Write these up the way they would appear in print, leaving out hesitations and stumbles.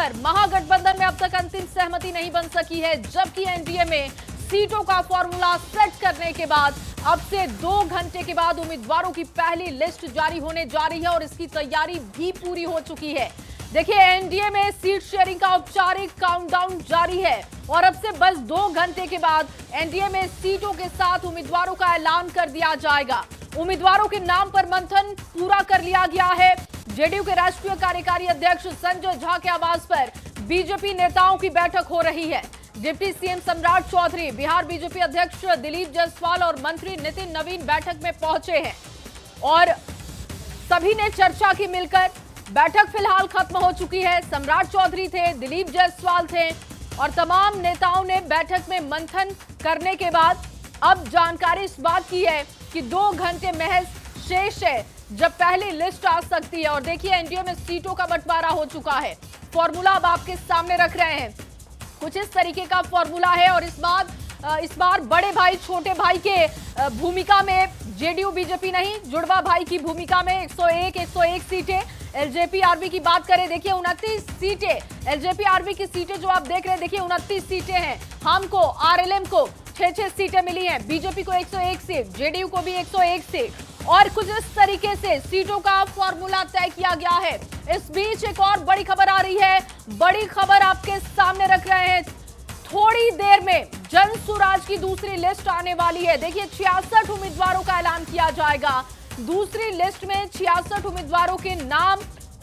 खबर, महागठबंधन में अब तक अंतिम सहमति नहीं बन सकी है, जबकि एनडीए में सीटों का फॉर्मूला सेट करने के बाद अब से 2 घंटे के बाद उम्मीदवारों की पहली लिस्ट जारी होने जा रही है और इसकी तैयारी भी पूरी हो चुकी है। देखिए, एनडीए में सीट शेयरिंग का औपचारिक काउंटडाउन जारी है और अब से बस 2 घंटे के बाद एनडीए में सीटों के साथ उम्मीदवारों का ऐलान कर दिया जाएगा। उम्मीदवारों के नाम पर मंथन पूरा कर लिया गया है। जेडीयू के राष्ट्रीय कार्यकारी अध्यक्ष संजय झा के आवास पर बीजेपी नेताओं की बैठक हो रही है। डिप्टी सीएम सम्राट चौधरी, बिहार बीजेपी अध्यक्ष दिलीप जायसवाल और मंत्री नितिन नवीन बैठक में पहुंचे हैं और सभी ने चर्चा की मिलकर। बैठक फिलहाल खत्म हो चुकी है। सम्राट चौधरी थे, दिलीप जायसवाल थे और तमाम नेताओं ने बैठक में मंथन करने के बाद अब जानकारी इस बात की है कि 2 घंटे महज शेष है जब पहली लिस्ट आ सकती है। और देखिए, एनडीए में सीटों का बंटवारा हो चुका है। फॉर्मूला अब आपके सामने रख रहे हैं। कुछ इस तरीके का फॉर्मूला है और इस बार बड़े भाई छोटे भाई के भूमिका में जेडीयू बीजेपी नहीं, जुड़वा भाई की भूमिका में 101 सीटें। एलजेपी-आरबी की बात करें, देखिए 29 सीटें एलजेपी-आरबी की सीटें जो आप देख रहे हैं, देखिए 29 सीटें हैं। हमको, आरएलएम को 6 सीटें मिली हैं, बीजेपी को 101 सीट, जेडीयू को भी 101 सीट और कुछ इस तरीके से सीटों का फॉर्मूला तय किया गया है। इस बीच एक और बड़ी खबर आ रही है, बड़ी खबर आपके सामने रख रहे हैं। थोड़ी देर में जनसुराज की दूसरी लिस्ट आने वाली है। देखिए, 66 उम्मीदवारों का ऐलान किया जाएगा। दूसरी लिस्ट में 66 उम्मीदवारों के नाम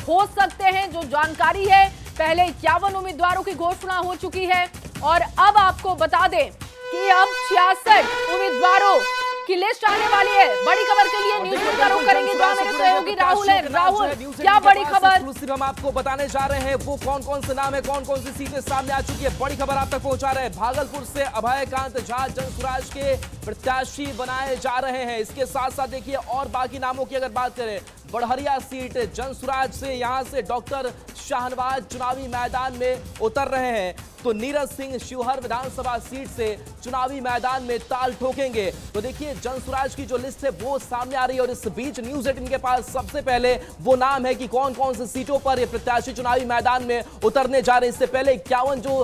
हो सकते हैं। जो जानकारी है, पहले 51 उम्मीदवारों की घोषणा हो चुकी है और अब आपको बता दें कि अब 66 उम्मीदवारों की लिस्ट आने वाली है। बड़ी खबर के लिए न्यूज़ रूम का रुख करेंगे, जहां मेरे सहयोगी राहुल है। राहुल, क्या बड़ी खबर? हम आपको बताने जा रहे हैं वो कौन कौन से नाम है, कौन कौन सी सीटें सामने आ चुकी है। बड़ी खबर आप तक पहुंचा रहे हैं। भागलपुर से अभयकांत झा जनसुराज के प्रत्याशी बनाए जा रहे हैं। इसके साथ साथ देखिए और बाकी नामों की अगर बात करें, बड़हरिया सीट जनसुराज से यहां से डॉक्टर शाहनवाज चुनावी मैदान में उतर रहे हैं, तो नीरज सिंह शिवहर विधानसभा सीट से चुनावी मैदान में ताल ठोकेंगे। तो देखिए, जनसुराज की जो लिस्ट है वो सामने आ रही है और इस बीच न्यूज़ 18 के पास सबसे पहले वो नाम है कि कौन कौन सी सीटों पर ये प्रत्याशी चुनावी मैदान में उतरने जा रहे हैं। इससे पहले 51 जो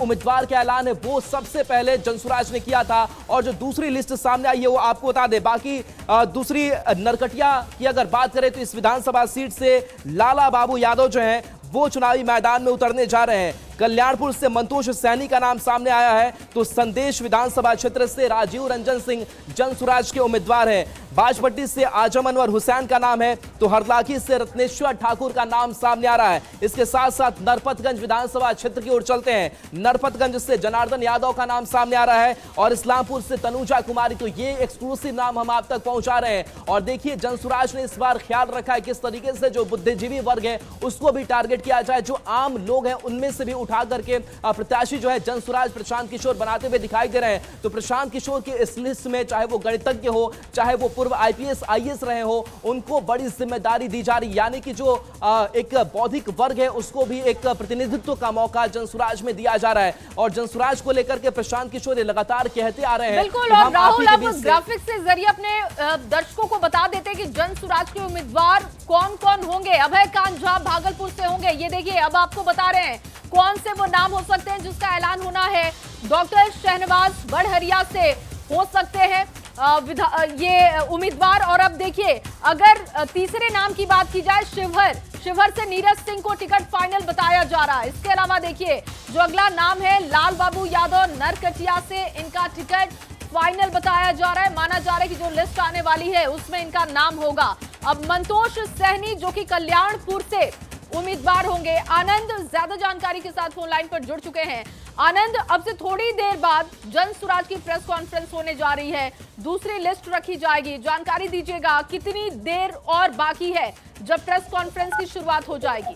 उम्मीदवार का ऐलान है वो सबसे पहले जनसुराज ने किया था और जो दूसरी लिस्ट सामने आई है वो आपको बता दे। बाकी दूसरी नरकटिया की अगर बात करें तो इस विधानसभा सीट से लाला बाबू यादव जो हैं वो चुनावी मैदान में उतरने जा रहे हैं। कल्याणपुर से मंतोष सैनी का नाम सामने आया है, तो संदेश विधानसभा क्षेत्र से राजीव रंजन सिंह जनसुराज के उम्मीदवार हैं। बाजपट्टी से आजम अनवर हुसैन का नाम है, तो हरलाखी से रत्नेश्वर ठाकुर का नाम सामने आ रहा है। इसके साथ साथ नरपतगंज विधानसभा क्षेत्र की ओर चलते हैं। नरपतगंज से जनार्दन यादव का नाम सामने आ रहा है और इस्लामपुर से तनुजा कुमारी। तो ये एक्सक्लूसिव नाम हम आप तक पहुंचा रहे हैं। और देखिए, जनसुराज ने इस बार ख्याल रखा है किस तरीके से जो बुद्धिजीवी वर्ग है उसको भी टारगेट किया जाए, जो आम लोग हैं उनमें से भी उठा करके प्रत्याशी जो है जनसुराज प्रशांत किशोर बनाते हुए दिखाई दे रहे हैं। तो प्रशांत किशोर की इस लिस्ट में चाहे वो गणितज्ञ हो, चाहे वो पूर्व आईपीएस आईएएस रहे हो, उनको बड़ी जिम्मेदारी दी जा रही, यानी कि जो एक बौद्धिक वर्ग है उसको भी एक प्रतिनिधित्व का मौका जनसुराज में दिया जा रहा है। और जनसुराज को लेकर के प्रशांत किशोर लगातार कहते आ रहे हैं। बिल्कुल, और राहुल आप ग्राफिक्स के जरिए अपने दर्शकों को बता देते कि जनसुराज के उम्मीदवार कौन कौन होंगे। अभयकांत झा भागलपुर से होंगे, ये देखिए अब आपको बता रहे हैं कौन से वो नाम हो सकते हैं जिसका ऐलान होना है। डॉक्टर शाहनवाज बड़हरिया से हो सकते हैं ये उम्मीदवार। और अब देखिए, अगर तीसरे नाम की बात की जाए, शिवहर से नीरज सिंह को टिकट फाइनल बताया जा रहा है। इसके अलावा देखिए, जो अगला नाम है लाल बाबू यादव नरकटिया से, इनका टिकट फाइनल बताया जा रहा है। माना जा रहा है कि जो लिस्ट आने वाली है उसमें इनका नाम होगा। अब मंतोष सैनी जो कि कल्याणपुर से उम्मीदवार होंगे। आनंद ज्यादा जानकारी के साथ फोन लाइन पर जुड़ चुके हैं। आनंद, अब से थोड़ी देर बाद जनसुराज की प्रेस कॉन्फ्रेंस होने जा रही है, दूसरी लिस्ट रखी जाएगी। जानकारी दीजिएगा कितनी देर और बाकी है जब प्रेस कॉन्फ्रेंस की शुरुआत हो जाएगी?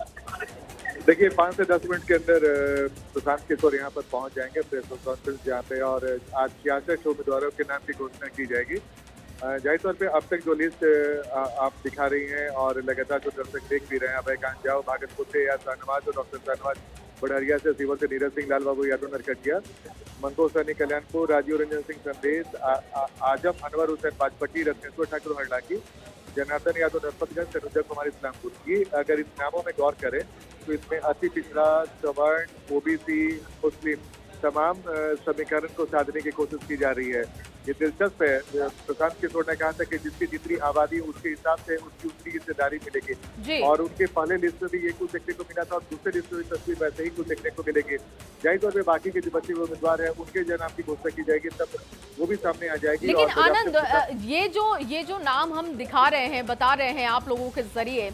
देखिए, 5 से 10 मिनट के अंदर प्रशांत किशोर यहाँ पर पहुँच जाएंगे प्रेस कॉन्फ्रेंस जहाँ पे, और आज 66 उम्मीदवारों के नाम की घोषणा की जाएगी। जाहिर तौर पे अब तक जो लिस्ट आप दिखा रही हैं और लगातार जो दर्शक देख भी रहे हैं, अभयकांत झा भागलपुर से या शाहनवाज और डॉक्टर शाहनवाज बड़हरिया से, सीवर से नीरज सिंह, लाल बाबू यादव नरकटिया, मंतोष सैनी कल्याणपुर, राजीव रंजन सिंह संदेश, आजम अनवर हुसैन बाजपट्टी, रत्नेश्वर ठाकुर हरलाखी, जनार्दन यादव नरपतगंज, तनुजा कुमारी इस्लामपुर। ये अगर इस नामों में गौर करें तो इसमें अति पिछड़ा, सवर्ण, ओबीसी, मुस्लिम तमाम समीकरण को साधने की कोशिश की जा रही है। ये दिलचस्प है। प्रशांत किशोर ने कहा था कि जिसकी जितनी आबादी उसके हिसाब से उसकी उतनी हिस्सेदारी मिलेगी, और उनके पहले लिस्ट में भी ये कुछ देखने को मिला था और दूसरे लिस्ट में भी तस्वीर वैसे ही कुछ देखने को मिलेगी। जाहिर तौर पर बाकी के जो बच्चे उम्मीदवार है उनके जो नाम की घोषणा की जाएगी तब वो भी सामने आ जाएगी। लेकिन आनंद, ये जो नाम हम दिखा रहे हैं, बता रहे हैं आप लोगों के जरिए,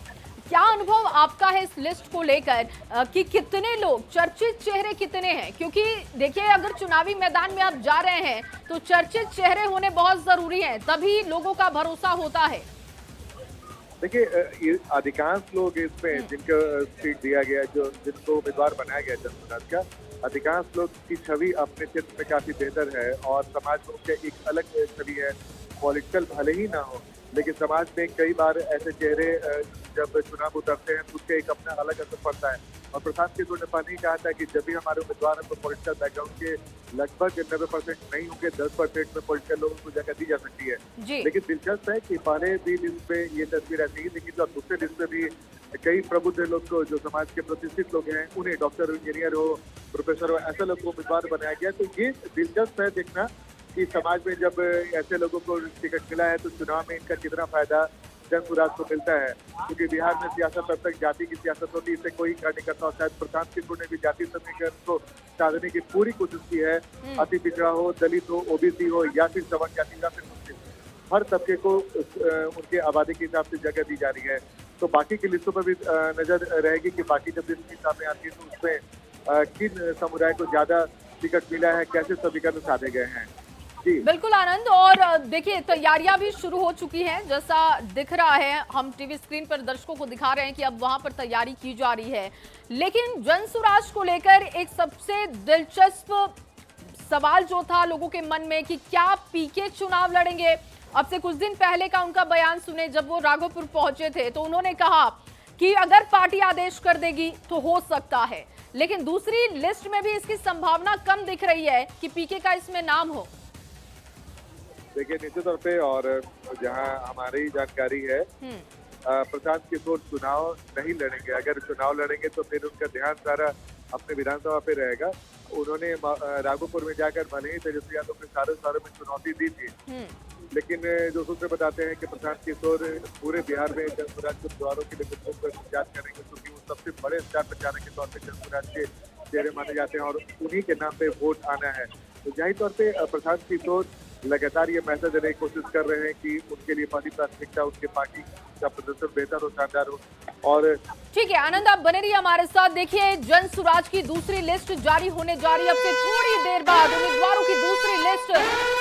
क्या अनुभव आपका है इस लिस्ट को लेकर कि कितने लोग, चर्चित चेहरे कितने हैं? क्योंकि देखिए, अगर चुनावी मैदान में आप जा रहे हैं तो चर्चित चेहरे होने बहुत जरूरी हैं, तभी लोगों का भरोसा होता है। देखिए, ये अधिकांश लोग इसमें जिनको सीट दिया गया, जो जिनको उम्मीदवार बनाया गया जनसुराज का, अधिकांश लोग की छवि अपने क्षेत्र में काफी बेहतर है और समाज में उनके एक अलग छवि है। पॉलिटिकल भले ही ना हो, लेकिन समाज में कई बार ऐसे चेहरे जब चुनाव उतरते हैं तो उसके एक अपना अलग असर पड़ता है। और प्रशांत किशोर ने पहले ही कहा था कि जब भी हमारे उम्मीदवार हैं तो पॉलिटिकल बैकग्राउंड के लगभग 90% नहीं होंगे, 10% में पॉलिटिकल लोगों को जगह दी जा सकती है। लेकिन दिलचस्प है कि पहले भी लिस्ट में ये तस्वीर ऐसी ही, लेकिन दूसरे लिस्ट में भी कई प्रबुद्ध लोग को, जो समाज के प्रतिष्ठित लोग हैं, उन्हें डॉक्टर, इंजीनियर हो, प्रोफेसर हो, ऐसे लोग को उम्मीदवार बनाया गया। तो ये दिलचस्प है देखना कि समाज में जब ऐसे लोगों को टिकट मिला है तो चुनाव में इनका कितना फायदा जनसुराज को मिलता है। क्योंकि बिहार में सियासत अब तक जाति की सियासत होती है, इसे कोई इनकार नहीं करता। और शायद प्रशांत किशोर ने भी जाति समीकरण को साधने की पूरी कोशिश की है। अति पिछड़ा हो, दलित हो, ओबीसी हो या फिर सवर्ण जाति या फिर मुस्लिम, हर तबके को उनके आबादी के हिसाब से जगह दी जा रही है। तो बाकी की लिस्टों पर भी नजर रहेगी कि बाकी जब लिस्ट सामने आती है तो उसमें किन समुदाय को ज्यादा टिकट मिला है, कैसे समीकरण साधे गए हैं। बिल्कुल आनंद, और देखिए तैयारियां भी शुरू हो चुकी हैं, जैसा दिख रहा है, हम टीवी स्क्रीन पर दर्शकों को दिखा रहे हैं कि अब वहां पर तैयारी की जा रही है। लेकिन जनसुराज को लेकर एक सबसे दिलचस्प सवाल जो था लोगों के मन में कि क्या पीके चुनाव लड़ेंगे। अब से कुछ दिन पहले का उनका बयान सुने, जब वो राघोपुर पहुंचे थे तो उन्होंने कहा कि अगर पार्टी आदेश कर देगी तो हो सकता है, लेकिन दूसरी लिस्ट में भी इसकी संभावना कम दिख रही है कि पीके का इसमें नाम हो। देखिए, निश्चित तौर पे, और जहां हमारी जानकारी है, प्रशांत किशोर चुनाव नहीं लड़ेंगे। अगर चुनाव लड़ेंगे तो फिर उनका ध्यान सारा अपने विधानसभा पे रहेगा। उन्होंने राघोपुर में जाकर भले ही तेजस्वी यादव के सारे में चुनौती दी थी, लेकिन जो सूत्र बताते हैं कि प्रशांत किशोर पूरे बिहार में जनसुराज के उम्मीदवारों के लिए प्रचार करेंगे, क्योंकि वो सबसे बड़े स्टार प्रचारक के तौर पर जनसुराज के चेहरे माने जाते हैं और उन्हीं के नाम पे वोट आना है। तो जाहिर तौर पे प्रशांत किशोर लगातार ये मैसेज देने की कोशिश कर रहे हैं कि उनके लिए पहली प्राथमिकता उनके पार्टी का प्रदर्शन बेहतर हो, शानदार हो। और ठीक है आनंद, आप बने रहिए हमारे साथ। देखिए, जनसुराज की दूसरी लिस्ट जारी होने जा रही है। अब से थोड़ी देर बाद उम्मीदवारों की दूसरी लिस्ट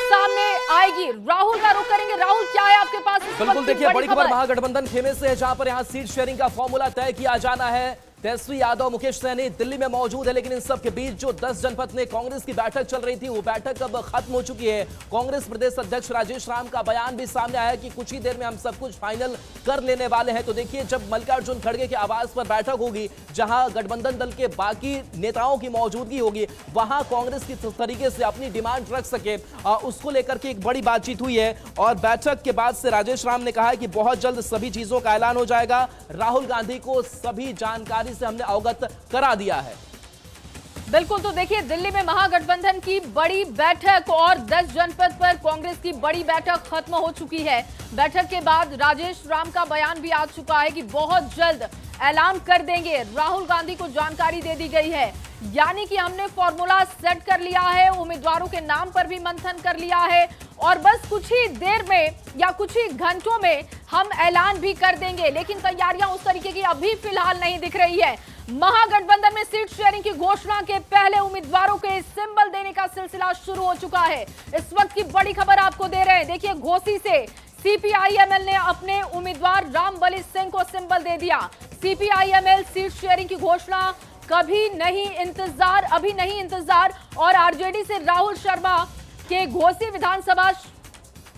सामने आएगी। राहुल का रुख करेंगे। राहुल, क्या है आपके पास? बिल्कुल, देखिए बड़ी खबर महागठबंधन खेमे से है, जहां पर यहां सीट शेयरिंग का फॉर्मूला तय किया जाना है। तेजस्वी यादव, मुकेश सहनी दिल्ली में मौजूद है, लेकिन इन सब के बीच जो 10 जनपद में कांग्रेस की बैठक चल रही थी, वो बैठक अब खत्म हो चुकी है। कांग्रेस प्रदेश अध्यक्ष राजेश राम का बयान भी सामने आया कि कुछ ही देर में हम सब कुछ फाइनल कर लेने वाले हैं। तो देखिए, जब मल्लिकार्जुन खड़गे के आवास पर बैठक होगी, जहां गठबंधन दल के बाकी नेताओं की मौजूदगी होगी, वहां कांग्रेस की तरीके से अपनी डिमांड रख सके, उसको लेकर के एक बड़ी बातचीत हुई है। और बैठक के बाद से राजेश राम ने कहा है कि बहुत जल्द सभी चीजों का ऐलान हो जाएगा। राहुल गांधी को सभी जानकारी से हमने अवगत करा दिया है। बिल्कुल, तो देखिए, दिल्ली में महागठबंधन की बड़ी बैठक और 10 जनपद पर कांग्रेस की बड़ी बैठक खत्म हो चुकी है। बैठक के बाद राजेश राम का बयान भी आ चुका है कि बहुत जल्द ऐलान कर देंगे। राहुल गांधी को जानकारी दे दी गई है, यानी कि हमने फॉर्मूला सेट कर लिया है, उम्मीदवारों के नाम पर भी मंथन कर लिया है और बस कुछ ही देर में या कुछ ही घंटों में हम ऐलान भी कर देंगे। लेकिन तैयारियां उस तरीके की अभी फिलहाल नहीं दिख रही है। महागठबंधन में सीट शेयरिंग की घोषणा के पहले उम्मीदवारों के सिंबल देने का सिलसिला शुरू हो चुका है। इस वक्त की बड़ी खबर आपको दे रहे हैं। देखिए, घोसी से सीपीआईएमएल ने अपने उम्मीदवार रामबली सिंह को सिंबल दे दिया। सीपीआईएमएल सीट शेयरिंग की घोषणा अभी नहीं इंतजार और आरजेडी से राहुल शर्मा के घोसी विधानसभा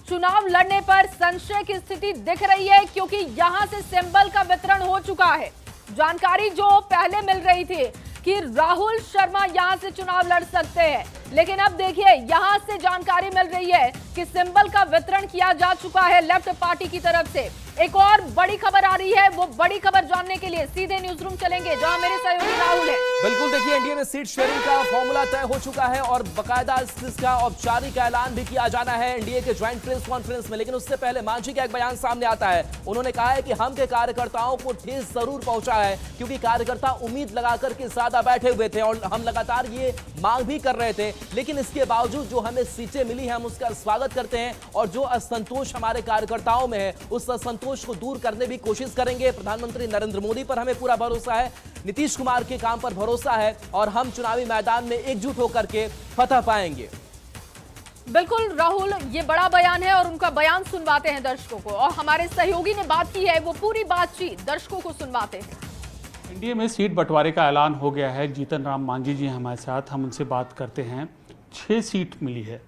चुनाव लड़ने पर संशय की स्थिति दिख रही है, क्योंकि यहां से सिंबल का वितरण हो चुका है। जानकारी जो पहले मिल रही थी कि राहुल शर्मा यहां से चुनाव लड़ सकते हैं, लेकिन अब देखिए यहां से जानकारी मिल रही है कि सिंबल का वितरण किया जा चुका है लेफ्ट पार्टी की तरफ से। एक और बड़ी खबर आ रही है, वो बड़ी खबर जानने के लिए सीधे न्यूज रूम चलेंगे जहां मेरे सहयोगी राहुल है। बिल्कुल, देखिए एनडीए में सीट शेयरिंग का फॉर्मूला तय हो चुका है और बकायदा इसका औपचारिक ऐलान भी किया जाना है एनडीए के ज्वाइंट प्रेस कॉन्फ्रेंस में। लेकिन उससे पहले मांझी का एक बयान सामने आता है। उन्होंने कहा है कि हम के कार्यकर्ताओं को ठेस जरूर पहुंचा है, क्योंकि कार्यकर्ता उम्मीद लगा करके ज्यादा बैठे हुए थे और हम लगातार ये मांग भी कर रहे थे। लेकिन इसके बावजूद जो हमें सीटें मिली है, हम उसका स्वागत करते हैं और जो असंतोष हमारे कार्यकर्ताओं में है, उस असंतोष को दूर करने भी कोशिश करेंगे। प्रधानमंत्री नरेंद्र मोदी पर हमें पूरा भरोसा है, नीतीश कुमार के काम पर भरोसा है और हम चुनावी मैदान में एकजुट होकर के फतह पाएंगे। बिल्कुल राहुल, ये बड़ा बयान है और उनका बयान सुनवाते हैं दर्शकों को, और हमारे सहयोगी ने बात की है, वो पूरी बातचीत दर्शकों को सुनवाते हैं। एनडीए में सीट बंटवारे का ऐलान हो गया है। जीतन राम मांझी जी हमारे साथ, हम उनसे बात करते हैं। 6 सीट मिली है।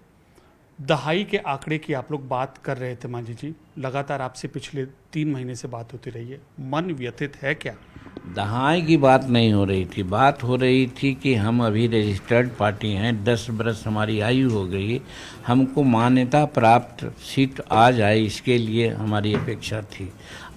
दहाई के आंकड़े की आप लोग बात कर रहे थे मांझी जी, लगातार आपसे पिछले 3 महीने से बात होती रही है, मन व्यथित है क्या? दहाई की बात नहीं हो रही थी, बात हो रही थी कि हम अभी रजिस्टर्ड पार्टी हैं, 10 बरस हमारी आयु हो गई, हमको मान्यता प्राप्त सीट आ जाए, इसके लिए हमारी अपेक्षा थी।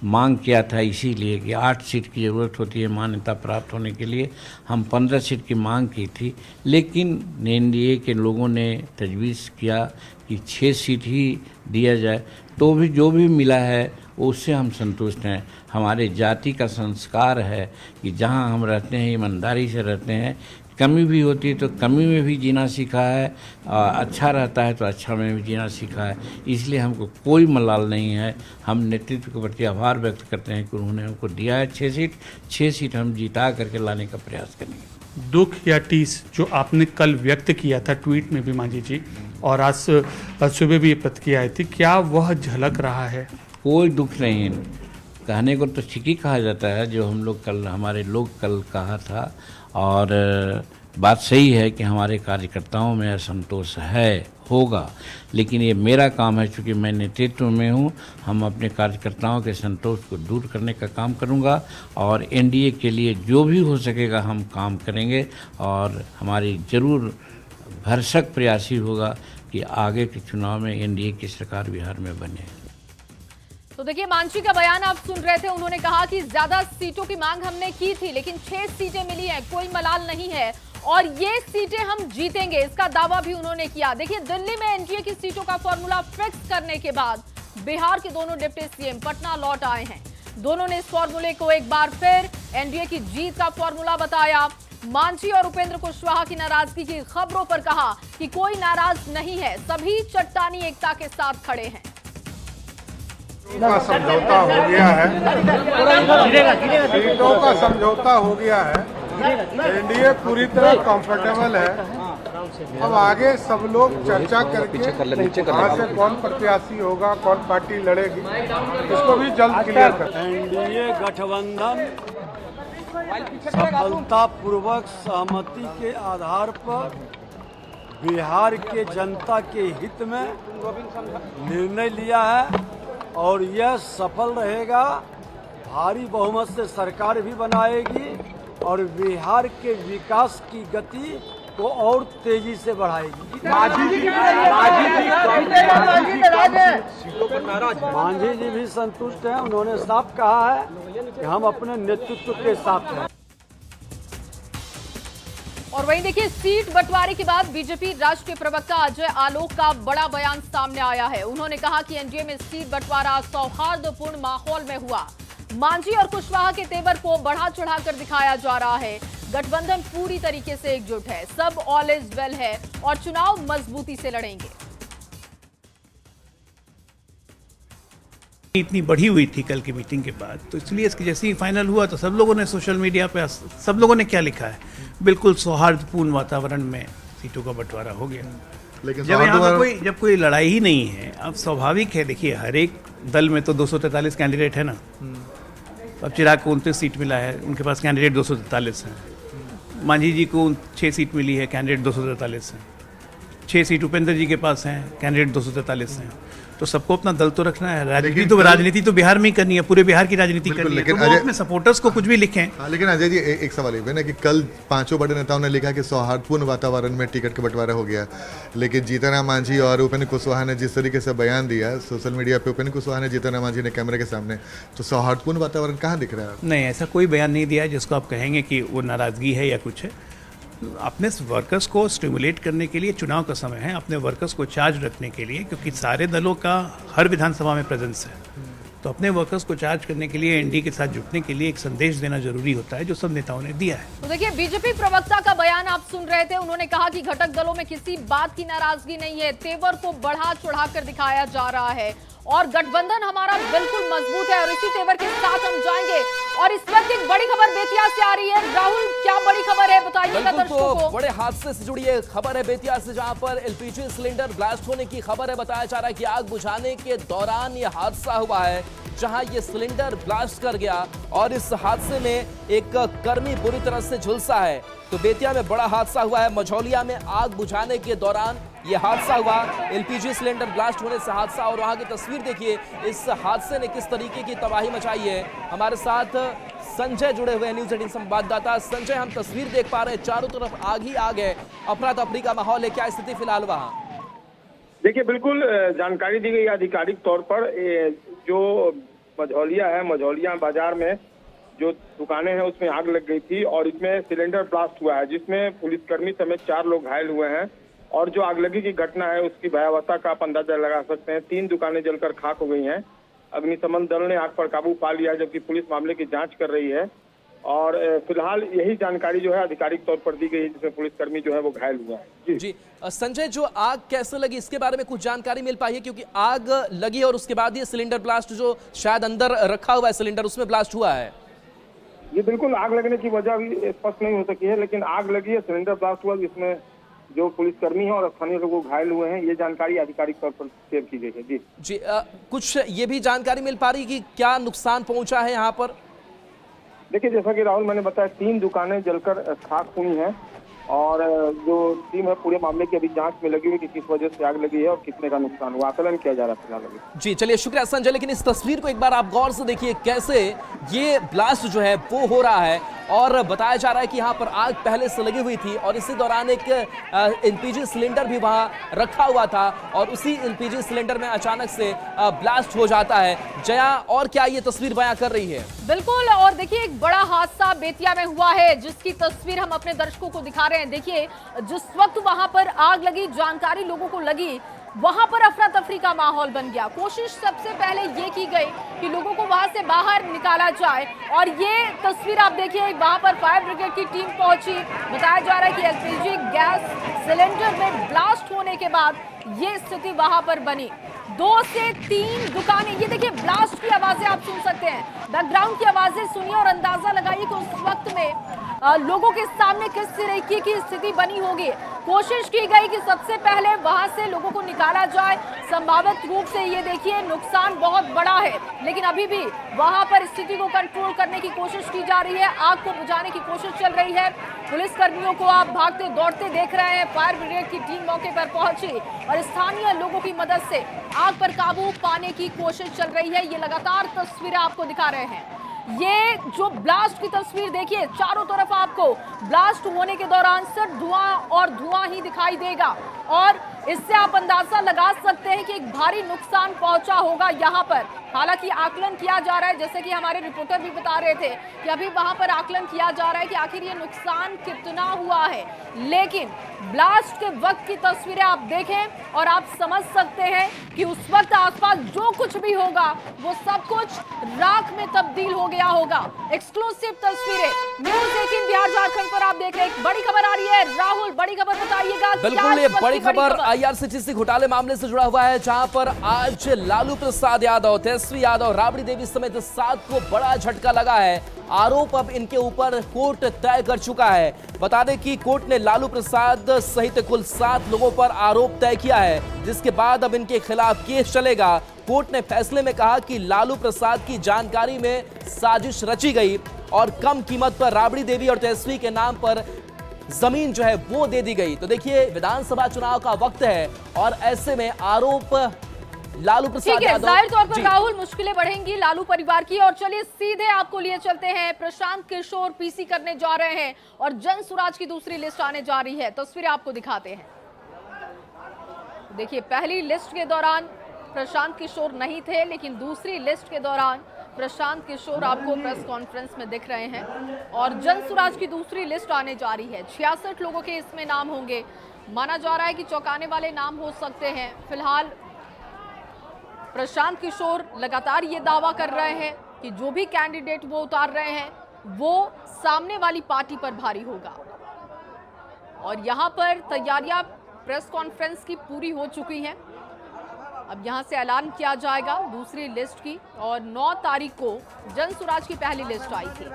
मांग किया था इसीलिए कि 8 सीट की ज़रूरत होती है मान्यता प्राप्त होने के लिए। हम 15 सीट की मांग की थी, लेकिन एनडीए के लोगों ने तजवीज़ किया कि 6 सीट ही दिया जाए। तो भी जो भी मिला है उससे हम संतुष्ट हैं। हमारे जाति का संस्कार है कि जहां हम रहते हैं ईमानदारी से रहते हैं। कमी भी होती है तो कमी में भी जीना सीखा है, अच्छा रहता है तो अच्छा में भी जीना सीखा है। इसलिए हमको कोई मलाल नहीं है। हम नेतृत्व के प्रति आभार व्यक्त करते हैं कि उन्होंने हमको दिया है 6 सीट हम जीता करके लाने का प्रयास करेंगे। दुख या टीस जो आपने कल व्यक्त किया था ट्वीट में भी मांझी जी, और आज सुबह भी ये प्रतिक्रिया आई थी, क्या वह झलक रहा है? कोई दुख नहीं, कहने को तो ठीक ही कहा जाता है जो हम लोग कल हमारे लोग कल कहा था। और बात सही है कि हमारे कार्यकर्ताओं में असंतोष है, होगा, लेकिन ये मेरा काम है, चूँकि मैं नेतृत्व में हूँ। हम अपने कार्यकर्ताओं के संतोष को दूर करने का काम करूँगा और एनडीए के लिए जो भी हो सकेगा हम काम करेंगे और हमारी ज़रूर भरसक प्रयास ही होगा कि आगे के चुनाव में एनडीए की सरकार बिहार में बने। तो देखिए, मांझी का बयान आप सुन रहे थे। उन्होंने कहा कि ज्यादा सीटों की मांग हमने की थी, लेकिन 6 सीटें मिली हैं, कोई मलाल नहीं है और ये सीटें हम जीतेंगे, इसका दावा भी उन्होंने किया। देखिए, दिल्ली में एनडीए की सीटों का फॉर्मूला फिक्स करने के बाद बिहार के दोनों डिप्टी सीएम पटना लौट आए हैं। दोनों ने इस फॉर्मूले को एक बार फिर एनडीए की जीत का फॉर्मूला बताया। मांझी और उपेंद्र कुशवाहा की नाराजगी की खबरों पर कहा कि कोई नाराज नहीं है, सभी चट्टानी एकता के साथ खड़े हैं। का समझौता हो गया है, सीटों का समझौता हो गया है। एनडीए पूरी तरह कंफर्टेबल है। अब आगे सब लोग चर्चा करके कहाँ से कौन प्रत्याशी होगा, कौन पार्टी लड़ेगी, इसको भी जल्द क्लियर कर। एनडीए गठबंधन सफलतापूर्वक सहमति के आधार पर बिहार के जनता के हित में निर्णय लिया है और यह सफल रहेगा। भारी बहुमत से सरकार भी बनाएगी और बिहार के विकास की गति को और तेजी से बढ़ाएगी। मांझी जी भी संतुष्ट हैं। उन्होंने साफ कहा है कि हम अपने नेतृत्व के साथ हैं। और वहीं देखिए, सीट बंटवारे के बाद बीजेपी राष्ट्रीय प्रवक्ता अजय आलोक का बड़ा बयान सामने आया है। उन्होंने कहा कि एनडीए में सीट बंटवारा सौहार्दपूर्ण माहौल में हुआ। मांझी और कुशवाहा के तेवर को बढ़ा चढ़ाकर दिखाया जा रहा है। गठबंधन पूरी तरीके से एकजुट है, सब ऑल इज वेल है और चुनाव मजबूती से लड़ेंगे। इतनी बढ़ी हुई थी कल की मीटिंग के बाद, तो इसलिए इसकी जैसे ही फाइनल हुआ तो सब लोगों ने सोशल मीडिया पे सब लोगों ने क्या लिखा है, बिल्कुल सौहार्दपूर्ण वातावरण में सीटों का बंटवारा हो गया। लेकिन जब यहाँ पे जब कोई लड़ाई ही नहीं है, अब स्वाभाविक है। देखिए, हर एक दल में तो 243 कैंडिडेट है ना। अब चिराग को 29 सीट मिला है, उनके पास कैंडिडेट 243 हैं। मांझी जी को 6 सीट मिली है, कैंडिडेट 243 हैं। 6 सीट उपेंद्र जी के पास हैं, कैंडिडेट 243 हैं, तो सबको अपना दल तो रखना है। राजनीति तो बिहार में ही करनी है, पूरे बिहार की राजनीति करनी है, तो वो अपने सपोर्टर्स को कुछ भी लिखें। हाँ, लेकिन अजय जी एक सवाल ये ना कि कल 5 बड़े नेताओं ने लिखा कि सौहार्दपूर्ण वातावरण में टिकट का बंटवारा हो गया, लेकिन जीतन राम मांझी और उपेंद्र कुशवाहा ने जिस तरीके से बयान दिया सोशल मीडिया पे, उपेंद्र कुशवाहा ने जीतन राम मांझी ने कैमरे के सामने, तो सौहार्दपूर्ण वातावरण कहाँ दिख रहा है? नहीं, ऐसा कोई बयान नहीं दिया है जिसको आप कहेंगे कि वो नाराजगी है या कुछ है। अपने वर्कर्स को स्टिमुलेट करने के लिए चुनाव का समय है, अपने वर्कर्स को चार्ज रखने के लिए, क्योंकि सारे दलों का हर विधानसभा में प्रेजेंस है, तो अपने वर्कर्स को चार्ज करने के लिए एनडीए के साथ जुटने के लिए एक संदेश देना जरूरी होता है, जो सब नेताओं ने दिया है। तो देखिए, बीजेपी प्रवक्ता का बयान आप सुन रहे थे। उन्होंने कहा कि घटक दलों में किसी बात की नाराजगी नहीं है, तेवर को बढ़ा चढ़ाकर दिखाया जा रहा है और गठबंधन हमारा बिल्कुल मजबूत है और इसी तेवर के साथ हम जाएंगे। और इस वक्त एक बड़ी खबर बेतिया से आ रही है। राहुल, क्या बड़ी खबर है, बताइएगा दर्शकों को। बड़े हादसे से जुड़ी है खबर है बेतिया से, जहां पर एलपीजी सिलेंडर ब्लास्ट होने की खबर है। बताया जा रहा है कि आग बुझाने के दौरान ये हादसा हुआ है, जहां ये सिलेंडर ब्लास्ट कर गया और इस हादसे में एक कर्मी बुरी तरह से झुलसा है। तो बेतिया में बड़ा हादसा हुआ है। मझौलिया में आग बुझाने के दौरान ये हादसा हुआ, एलपीजी सिलेंडर ब्लास्ट होने से हादसा। और वहां की तस्वीर देखिए, इस हादसे ने किस तरीके की तबाही मचाई है। हमारे साथ संजय जुड़े हुए हैं, न्यूज़ 18 संवाददाता। संजय, हम तस्वीर देख पा रहे हैं, चारों तरफ आग ही आग है, अफरा तफरी का माहौल है, क्या स्थिति फिलहाल वहां? देखिए, बिल्कुल जानकारी दी गई आधिकारिक तौर पर। जो मझौलिया है, मझौलिया बाजार में जो दुकानें हैं उसमें आग लग गई थी और इसमें सिलेंडर ब्लास्ट हुआ है, जिसमें पुलिसकर्मी समेत 4 लोग घायल हुए हैं। और जो आगलगी की घटना है उसकी भयावहता का आप अंदाजा लगा सकते हैं। 3 दुकानें जलकर खाक हो गई हैं। अग्निशमन दल ने आग पर काबू पा लिया, जबकि पुलिस मामले की जांच कर रही है। और फिलहाल यही जानकारी जो है आधिकारिक तौर पर दी गई है, जिसमें पुलिसकर्मी जो है वो घायल हुआ है। जी संजय, जो आग कैसे लगी इसके बारे में कुछ जानकारी मिल पाई है? क्योंकि आग लगी और उसके बाद ये सिलेंडर ब्लास्ट जो शायद अंदर रखा हुआ है सिलेंडर, उसमें ब्लास्ट हुआ है। ये बिल्कुल आग लगने की वजह भी स्पष्ट नहीं हो सकी है, लेकिन आग लगी है, सिलेंडर ब्लास्ट हुआ, जिसमें जो पुलिसकर्मी हैं और स्थानीय लोग घायल हुए हैं। ये जानकारी आधिकारिक तौर पर शेयर की गई है। जी कुछ ये भी जानकारी मिल पा रही कि क्या नुकसान पहुंचा है यहाँ पर? देखिए, जैसा कि राहुल मैंने बताया, 3 दुकानें जलकर खाक हुई हैं और जो टीम है पूरे मामले की अभी जांच में लगी हुई कि किस वजह से आग लगी है और कितने का नुकसान हुआ, आकलन किया जा रहा है फिलहाल। जी चलिए, शुक्रिया संजय। लेकिन इस तस्वीर को एक बार आप गौर से देखिए, कैसे ये ब्लास्ट जो है वो हो रहा है और बताया जा रहा है कि यहाँ पर आग पहले से लगी हुई थी और इसी दौरान एक एलपीजी सिलेंडर भी वहाँ रखा हुआ था और उसी एलपीजी सिलेंडर में अचानक से ब्लास्ट हो जाता है। जया, और क्या ये तस्वीर बयां कर रही है? बिल्कुल, और देखिए, एक बड़ा हादसा बेतिया में हुआ है, जिसकी तस्वीर हम अपने दर्शकों को दिखा रहे हैं। देखिए, जिस वक्त वहां पर आग लगी, जानकारी लोगों को लगी, वहां पर अफरा तफरी का माहौल बन गया। कोशिश सबसे पहले ये की गई कि लोगों को वहां से बाहर निकाला जाए और ये तस्वीर आप देखिए, वहां पर फायर ब्रिगेड की टीम पहुंची। बताया जा रहा है कि एलपीजी गैस सिलेंडर में ब्लास्ट होने के बाद ये स्थिति वहां पर बनी। 2 से 3 दुकानें, ये देखिए ब्लास्ट की आवाजें आप सुन सकते हैं, बैकग्राउंड की आवाजें सुनिए और अंदाजा लगाइए कि उस वक्त में लोगों के सामने किस तरीके की स्थिति बनी होगी। कोशिश की गई कि सबसे पहले वहां से लोगों को निकाला जाए। संभावित रूप से ये देखिए नुकसान बहुत बड़ा है, लेकिन अभी भी वहां पर स्थिति को कंट्रोल करने की कोशिश की जा रही है। आग को बुझाने की कोशिश चल रही है। पुलिस कर्मियों को आप भागते दौड़ते देख रहे हैं। फायर ब्रिगेड की टीम मौके पर पहुंची और स्थानीय लोगों की मदद से आग पर काबू पाने की कोशिश चल रही है। ये लगातार तस्वीरें आपको दिखा रहे हैं। ये जो ब्लास्ट की तस्वीर देखिए, चारों तरफ आपको ब्लास्ट होने के दौरान सिर्फ धुआं और धुआं ही दिखाई देगा और इससे आप अंदाजा लगा सकते हैं कि एक भारी नुकसान पहुंचा होगा यहाँ पर। हालांकि आकलन किया जा रहा है, जैसे कि हमारे रिपोर्टर भी बता रहे थे कि अभी वहां पर आकलन किया जा रहा है कि आखिर ये नुकसान कितना हुआ है। लेकिन ब्लास्ट के वक्त की तस्वीरें आप देखें और आप समझ सकते हैं कि उस वक्त आसपास जो कुछ भी होगा वो सब कुछ राख में तब्दील हो गया होगा। एक्सक्लूसिव तस्वीरें न्यूज़ 18 बिहार झारखंड पर आप देख रहे हैं। एक बड़ी खबर आ रही है। राहुल, बड़ी खबर बताइएगा। बिल्कुल, ये बड़ी खबर आईआरसीटीसी घोटाले मामले से जुड़ा हुआ है, जहां पर आज लालू प्रसाद यादव, तेजस्वी यादव, राबड़ी देवी समेत 7 को बड़ा झटका लगा है। आरोप अब इनके ऊपर कोर्ट तय कर चुका है। बता दें कि कोर्ट ने लालू प्रसाद सहित कुल 7 लोगों पर आरोप तय किया है, जिसके बाद अब इनके खिलाफ केस चलेगा। कोर्ट ने फैसले में कहा कि लालू प्रसाद की जानकारी में साजिश रची गई और कम कीमत पर राबड़ी देवी और तेजस्वी के नाम पर जमीन जो है वो दे दी गई। तो देखिए विधानसभा चुनाव का वक्त है और ऐसे में आरोप लालू प्रसाद ठीक है, यादव, जाहिर तौर पर जी। राहुल मुश्किलें बढ़ेंगी लालू परिवार की। और चलिए सीधे आपको लिए चलते हैं, प्रशांत किशोर पीसी करने जा रहे हैं और जन सुराज की दूसरी लिस्ट आने जा रही है। तस्वीरें आपको दिखाते हैं। देखिए पहली लिस्ट के दौरान प्रशांत किशोर नहीं थे, लेकिन दूसरी लिस्ट के दौरान प्रशांत किशोर आपको प्रेस कॉन्फ्रेंस में दिख रहे हैं और जन सुराज की दूसरी लिस्ट आने जा रही है। 66 लोगों के इसमें नाम होंगे। माना जा रहा है कि चौंकाने वाले नाम हो सकते हैं। फिलहाल प्रशांत किशोर लगातार ये दावा कर रहे हैं कि जो भी कैंडिडेट वो उतार रहे हैं वो सामने वाली पार्टी पर भारी होगा। और यहां पर तैयारियां प्रेस कॉन्फ्रेंस की पूरी हो चुकी हैं। अब यहां से ऐलान किया जाएगा दूसरी लिस्ट की। और 9 तारीख को जन सुराज की पहली लिस्ट आई थी।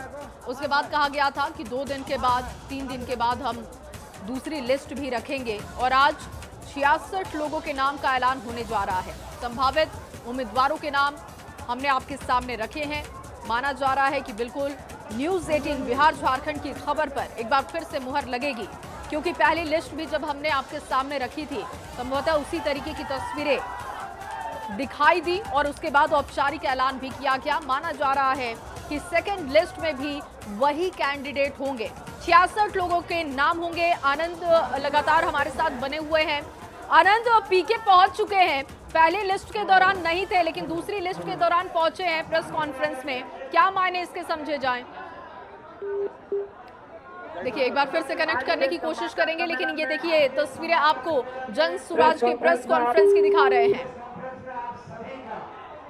उसके बाद कहा गया था कि 2 दिन के बाद 3 दिन के बाद हम दूसरी लिस्ट भी रखेंगे। और आज 66 लोगों के नाम का ऐलान होने जा रहा है। संभावित उम्मीदवारों के नाम हमने आपके सामने रखे हैं। माना जा रहा है कि बिल्कुल न्यूज़ 18 बिहार झारखंड की खबर पर एक बार फिर से मुहर लगेगी, क्योंकि पहली लिस्ट भी जब हमने आपके सामने रखी थी संभवतः उसी तरीके की तस्वीरें दिखाई दी और उसके बाद औपचारिक ऐलान भी किया गया। माना जा रहा है कि सेकंड लिस्ट में भी वही कैंडिडेट होंगे। 66 लोगों के नाम होंगे। आनंद लगातार हमारे साथ बने हुए हैं। आनंद, पीके पहुंच चुके हैं, पहले लिस्ट के दौरान नहीं थे लेकिन दूसरी लिस्ट के दौरान पहुंचे हैं प्रेस कॉन्फ्रेंस में। क्या मायने इसके समझे जाएं? देखिए एक बार फिर से कनेक्ट करने की कोशिश करेंगे, लेकिन ये देखिए तस्वीरें आपको जन सुराज के प्रेस कॉन्फ्रेंस की दिखा रहे हैं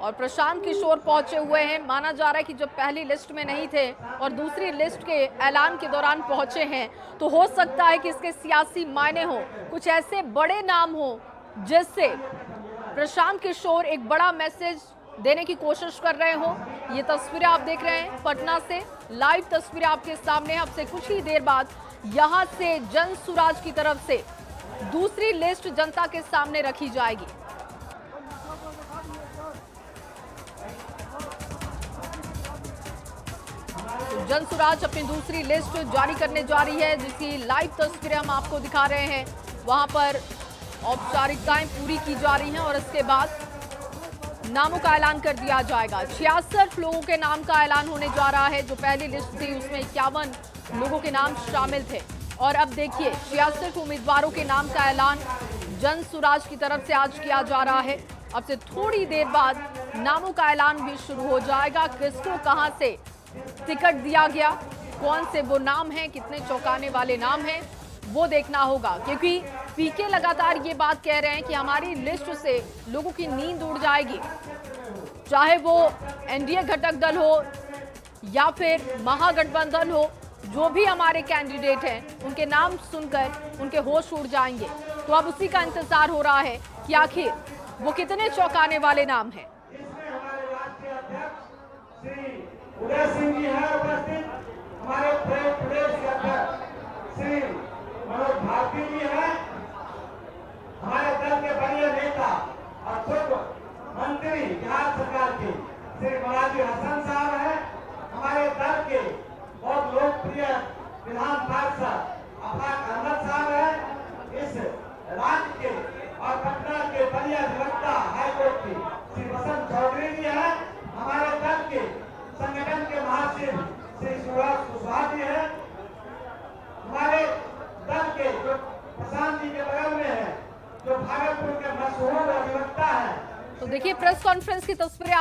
और प्रशांत किशोर पहुंचे हुए हैं। माना जा रहा है कि जब पहली लिस्ट में नहीं थे और दूसरी लिस्ट के ऐलान के दौरान पहुंचे हैं तो हो सकता है कि इसके सियासी मायने हो, कुछ ऐसे बड़े नाम हो जिससे प्रशांत किशोर एक बड़ा मैसेज देने की कोशिश कर रहे हो। ये तस्वीरें आप देख रहे हैं पटना से, लाइव तस्वीरें आपके सामने। अब से कुछ ही देर बाद यहां से जन सुराज की तरफ से दूसरी लिस्ट जनता के सामने रखी जाएगी। जन सुराज अपनी दूसरी लिस्ट जारी करने जा रही है, जिसकी लाइव तस्वीरें हम आपको दिखा रहे हैं। वहां पर औपचारिकताएं पूरी की जा रही हैं और इसके बाद नामों का ऐलान कर दिया जाएगा। 66 लोगों के नाम का ऐलान होने जा रहा है। जो पहली लिस्ट थी उसमें 51 लोगों के नाम शामिल थे और अब देखिए 66 उम्मीदवारों के नाम का ऐलान जन सुराज की तरफ से आज किया जा रहा है। अब से थोड़ी देर बाद नामों का ऐलान भी शुरू हो जाएगा। किसको कहां से टिकट दिया गया, कौन से वो नाम हैं, कितने चौंकाने वाले नाम हैं, वो देखना होगा। क्योंकि पीके लगातार ये बात कह रहे हैं कि हमारी लिस्ट से लोगों की नींद उड़ जाएगी, चाहे वो एनडीए घटक दल हो या फिर महागठबंधन हो। जो भी हमारे कैंडिडेट हैं उनके नाम सुनकर उनके होश उड़ जाएंगे। तो अब उसी का इंतजार हो रहा है कि आखिर वो कितने चौंकाने वाले नाम हैं। उदय सिंह जी हैं उपस्थित, हमारे प्रदेश अध्यक्ष श्री मनोज भारती जी हैं, हमारे दल के बड़े नेता और पूर्व मंत्री बिहार सरकार के श्री मोरारजी हसन साहब हैं, हमारे दल के बहुत लोकप्रिय विधान पार्षद अफाक अहमद साहब हैं, इस राज्य के और पटना के बड़े अधिवक्ता हाईकोर्ट के श्री वसंत चौधरी जी हैं, हमारे दल के संगठन के महासचिव श्री सुभाष कुशवाहा जी हैं, हमारे दल के जो प्रशांत जी के बगल में है, जो भागलपुर के मशहूर अधिवक्ता हैं। तो देखिए प्रेस कॉन्फ्रेंस की तस्वीरें आप